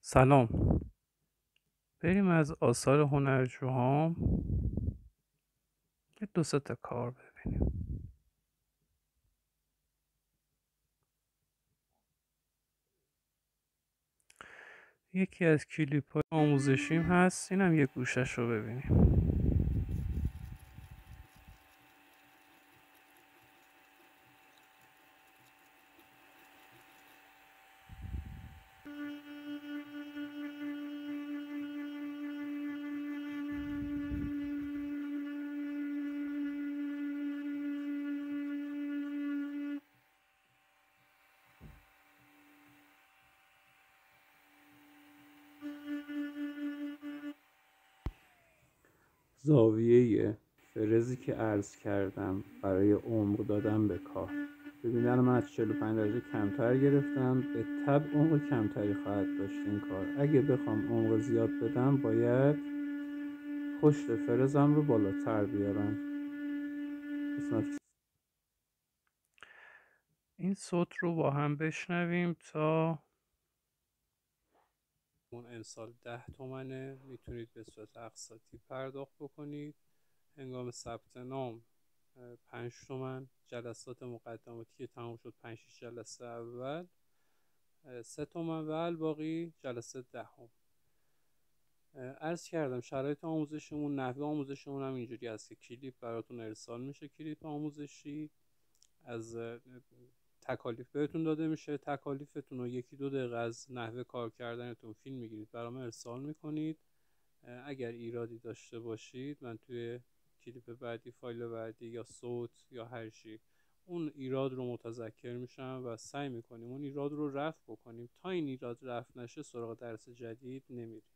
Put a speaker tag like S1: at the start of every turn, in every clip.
S1: سلام. بریم از آثار هنرجوهام یه دو سه تا کار ببینیم. یکی از کلیپ های آموزشیم هست، اینم یه گوشش رو ببینیم. زاویه فرزی که عرض کردم برای عمق دادن به کار. ببینن من از 45 درجه کمتر گرفتم، به طبع عمق کمتری خواهد داشت این کار. اگه بخوام عمق زیاد بدم باید پشت فرزم رو بالاتر بیارم. این صوت رو با هم بشنویم تا اون امسال 10 تومنه، میتونید به صورت اقساطی پرداخت بکنید. هنگام ثبت نام 5 تومن، جلسات مقدماتی که تمام شد 5-6 جلسه اول 3 تومن و الباقی جلسه دهم. عرض کردم شرایط آموزشمون، نحوه آموزشمون هم اینجوری هست که کلیپ براتون ارسال میشه، کلیپ آموزشی از تکالیف بهتون داده میشه. تکالیفتون رو 1-2 دقیقه از نحوه کار کردنتون فیلم میگیرید برام ارسال میکنید. اگر ایرادی داشته باشید من توی کلیپ بعدی، فایل بعدی یا صوت یا هر چی، اون ایراد رو متذکر میشم و سعی میکنیم اون ایراد رو رفع بکنیم. تا این ایراد رفع نشه سراغ درس جدید نمیریم.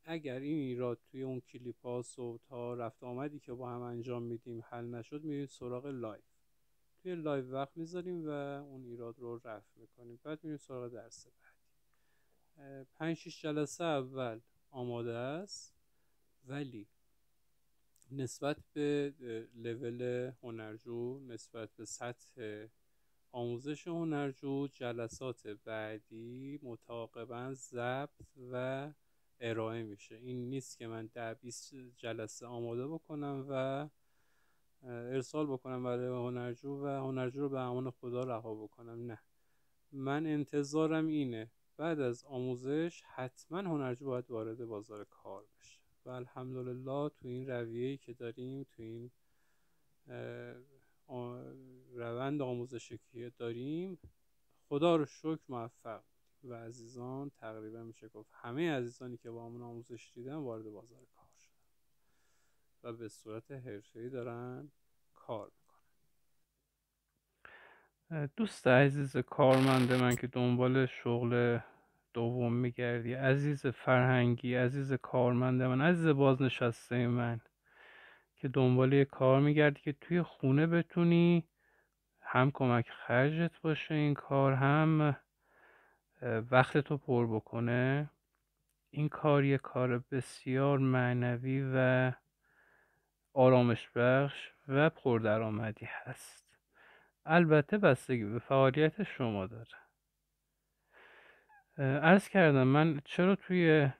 S1: اگر این ایراد توی اون کلیپ ها، صوت ها، رفت آمدی که با هم انجام میدیم حل نشد، میریم سراغ لایف. توی لایو وقت میذاریم و اون ایراد رو رفع میکنیم، بعد میریم سراغ درس بعدی. 5-6 جلسه اول آماده است، ولی نسبت به لول هنرجو، نسبت به سطح آموزش هنرجو، جلسات بعدی متعاقبا ضبط و ارائه میشه. این نیست که من 10-20 جلسه آماده بکنم و ارسال بکنم برای هنرجو و هنرجو رو به امان خدا رها بکنم. نه، من انتظارم اینه بعد از آموزش حتما هنرجو باید وارد بازار کار بشه و الحمدلله تو این رویه‌ای که داریم، تو این روند آموزشی که داریم، خدا رو شکر موفق و عزیزان، تقریبا میشه گفت همه عزیزانی که با همون آموزش دیدن وارد بازار کار شدن و به صورت حرفه‌ای دارن کار میکنن. دوست عزیز کارمند من که دنبال شغل دوم میگردی، عزیز فرهنگی، عزیز کارمند من، عزیز بازنشسته من که دنبال یه کار میگردی که توی خونه بتونی هم کمک خرجت باشه این کار، هم وقتتو پر بکنه. این کار یه کار بسیار معنوی و آرامش بخش و پردرآمدی هست. البته بستگی به فعالیت شما داره. عرض کردم من چرا توی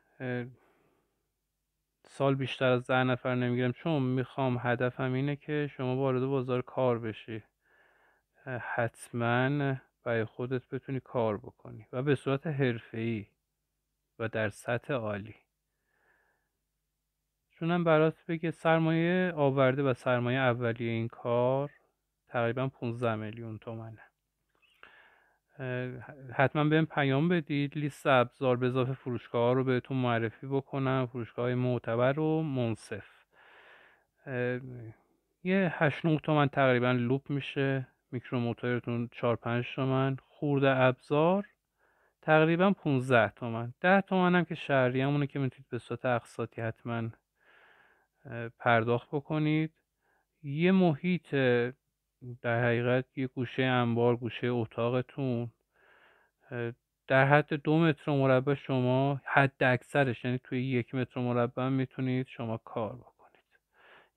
S1: سال بیشتر از 10 نفر نمیگیرم، چون میخوام، هدفم اینه که شما وارد بازار کار بشی، حتما برای خودت بتونی کار بکنی و به صورت حرفه‌ای و در سطح عالی. چونم برات بگه سرمایه آورده و سرمایه اولیه این کار تقریبا 15 میلیون تومنه. حتما بهم پیام بدید، لیست ابزار به اضافه فروشگاه ها رو بهتون معرفی بکنم، فروشگاه های معتبر و منصف. یه 8-9 تومن تقریبا لوپ میشه، میکروموتورتون 4-5 تومن، خورده ابزار تقریبا 15 تومن. 10 تومن هم که شهریه همونه که میتونید به صورت اقساطی حتما پرداخت بکنید. یه محیط، در حقیقت یه گوشه انبار، گوشه اتاقتون در حد 2 متر مربع شما حد اکثرش، یعنی توی 1 متر مربع میتونید شما کار بکنید.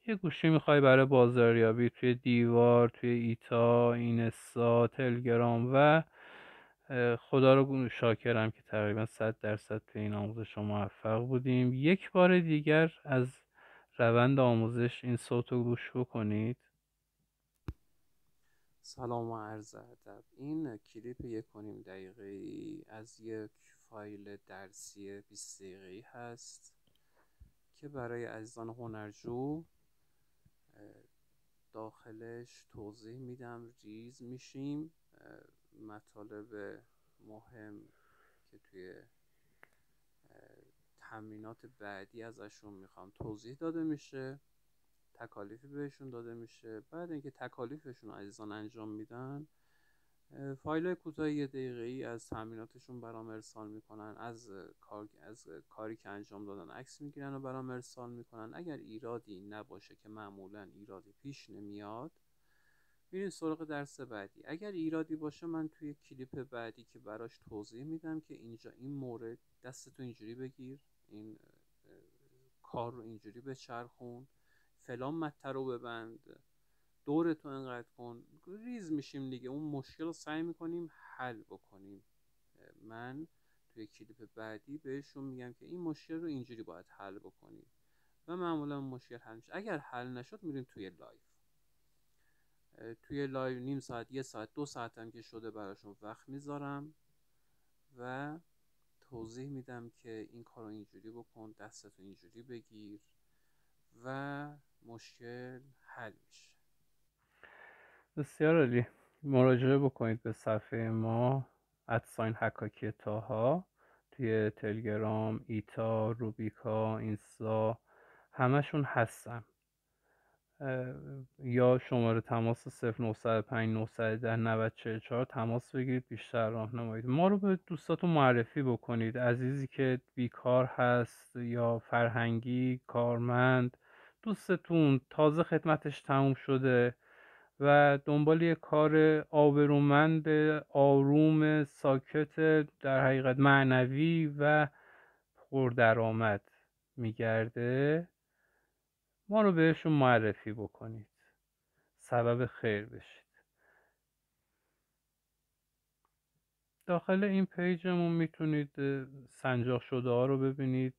S1: یه گوشی میخوای برای بازاریابی توی دیوار، توی ایتا، اینستا، تلگرام و خدا رو شاکرم که تقریبا 100% توی این آموزش موفق بودیم. یک بار دیگر از روند آموزش این صوت رو گوش بکنید.
S2: سلام و عرض ادب. این کلیپ 1.5 دقیقه‌ای از یک فایل درسی 20 دقیقه‌ای هست که برای عزیزان هنرجو داخلش توضیح میدم، ریز میشیم، مطالب مهم که توی تمرینات بعدی ازشون میخوام توضیح داده میشه، تکالیفی بهشون داده میشه. بعد اینکه تکالیفشون عزیزان انجام میدن، فایل کوتاه 1 دقیقه‌ای از تمریناتشون برام ارسال میکنن، از کاری که انجام دادن عکس میگیرن و برام ارسال میکنن. اگر ایرادی نباشه که معمولا ایرادی پیش نمیاد، میریم سراغ درس بعدی. اگر ایرادی باشه من توی کلیپ بعدی که براش توضیح میدم که اینجا این مورد دستتو اینجوری بگیر، این کار رو اینجوری بچرخون، فلان مته رو ببند، دورتو انقدر کن. ریز میشیم دیگه، اون مشکل رو سعی میکنیم حل بکنیم. من توی کلیپ بعدی بهشون میگم که این مشکل رو اینجوری باید حل بکنیم و معمولا مشکل حل میشه. اگر حل نشد میریم توی لایو. توی لایو نیم ساعت، 1 ساعت، 2 ساعت هم که شده براشون وقت میذارم و توضیح میدم که این کار رو اینجوری بکن، دستتو اینجوری بگیر و مشکل حل میشه.
S1: بسیار عالی. مراجعه بکنید به صفحه ما @حکاکی طاها توی تلگرام، ایتا، روبیکا، اینستا، همشون هستم. یا شماره تماس 0905 910 9044 تماس بگیرید، بیشتر راهنمایی. ما رو به دوستاتون معرفی بکنید. عزیزی که بیکار هست یا فرهنگی کارمند، دوستتون تازه خدمتش تموم شده و دنبال یه کار آبرومند، آروم، ساکت، در حقیقت معنوی و پردرآمد میگرده، ما رو بهشون معرفی بکنید، سبب خیر بشید. داخل این پیجمون میتونید سنجاق شده ها رو ببینید.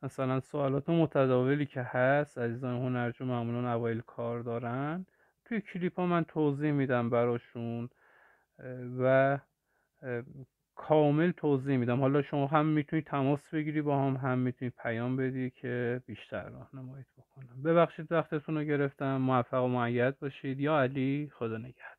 S1: مثلا سوالات متداولی که هست، عزیزان هنرجو معمولا اوایل کار دارن، توی کلیپ ها من توضیح میدم براشون و کامل توضیح میدم. حالا شما هم میتونید تماس بگیری با هم میتونید پیام بدی که بیشتر راهنماییت بکنم. ببخشید وقتتون رو گرفتم. موفق و مؤید باشید. یا علی، خدا نگهدار.